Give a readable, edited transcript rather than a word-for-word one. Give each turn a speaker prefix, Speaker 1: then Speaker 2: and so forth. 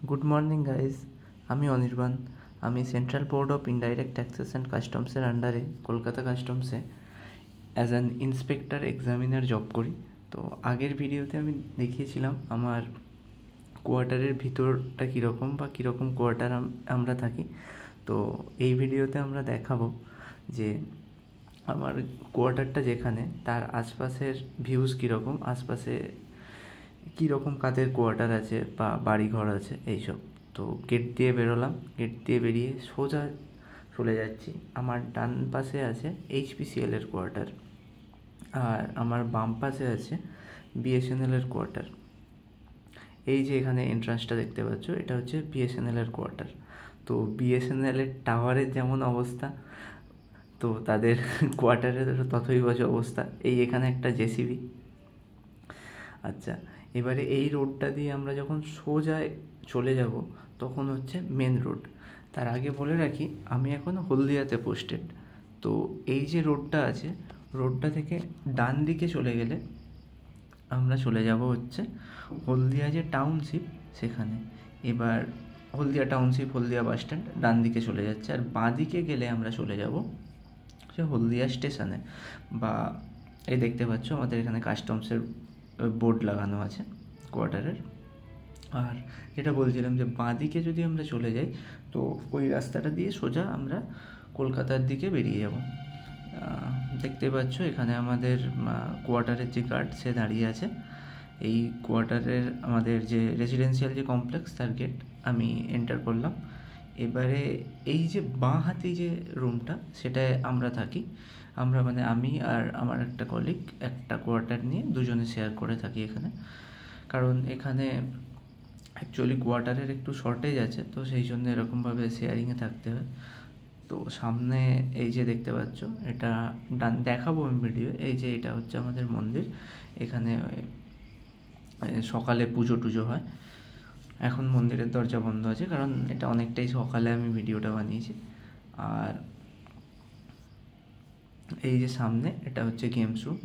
Speaker 1: Good morning guys, আমি অনির্বাণ। আমি central board of indirect taxes and কাস্টমসের আন্ডারে কলকাতা কাস্টমসে as an inspector examiner job করি। তো আগের ভিডিওতে আমি দেখিয়েছিলাম আমার কোয়ার্টারের ভিতরটা কীরকম বা কীরকম কোয়ার্টার আমরা থাকি। তো এই ভিডিওতে আমরা দেখাবো যে আমার কোয়ার্টারটা যেখানে তার আশপাশের ভিউজ কীরকম, আশপাশে কীরকম কাদের কোয়ার্টার আছে বা বাড়ি ঘর আছে এইসব। তো গেট দিয়ে বেরোলাম, গেট দিয়ে বেরিয়ে সোজা চলে যাচ্ছি। আমার ডান পাশে আছে HPCL-এর কোয়ার্টার, আর আমার বাম পাশে আছে BSNL-এর কোয়ার্টার। এই যে এখানে এন্ট্রান্সটা দেখতে পাচ্ছ, এটা হচ্ছে BSNL-এর কোয়ার্টার। তো BSNL-এর টাওয়ারের যেমন অবস্থা, তো তাদের কোয়ার্টারের ততই বাজে অবস্থা। এই এখানে একটা জেসিবি। আচ্ছা, এবারে এই রোডটা দিয়ে আমরা যখন সোজা চলে যাব তখন হচ্ছে মেন রোড। তার আগে বলে রাখি, আমি এখন হলদিয়াতে পোস্টেড। তো এই যে রোডটা আছে, রোডটা থেকে ডান দিকে চলে গেলে আমরা চলে যাব হচ্ছে হলদিয়া যে টাউনশিপ সেখানে। এবার হলদিয়া টাউনশিপ, হলদিয়া বাস স্ট্যান্ড ডান দিকে চলে যাচ্ছে, আর বাঁ দিকে গেলে আমরা চলে যাব সে হলদিয়া স্টেশনে। বা এই দেখতে পাচ্ছ আমাদের এখানে কাস্টমসের বোর্ড লাগানো আছে কোয়ার্টারের। আর যেটা বলছিলাম যে বাঁ দিকে যদি আমরা চলে যাই তো ওই রাস্তাটা দিয়ে সোজা আমরা কলকাতার দিকে বেরিয়ে যাব। দেখতে পাচ্ছ এখানে আমাদের কোয়ার্টারের যে গার্ড সে দাঁড়িয়ে আছে। এই কোয়ার্টারের আমাদের যে রেসিডেন্সিয়াল যে কমপ্লেক্স তার গেট আমি এন্টার করলাম। এবারে এই যে বাঁ হাতি যে রুমটা সেটায় আমরা থাকি। আমরা মানে আমি আর আমার একটা কলিগ একটা কোয়ার্টার নিয়ে দুজনে শেয়ার করে থাকি এখানে। কারণ এখানে অ্যাকচুয়ালি কোয়ার্টারের একটু শর্টেজ আছে, তো সেই জন্য এরকমভাবে শেয়ারিংয়ে থাকতে হয়। তো সামনে এই যে দেখতে পাচ্ছ, এটা ডান দেখাবো আমি ভিডিও। এই যে এটা হচ্ছে আমাদের মন্দির। এখানে সকালে পুজো টুজো হয়। এখন মন্দিরের দরজা বন্ধ আছে, কারণ এটা অনেকটাই সকালে আমি ভিডিওটা বানিয়েছি। আর এই যে সামনে এটা হচ্ছে গেমস রুম।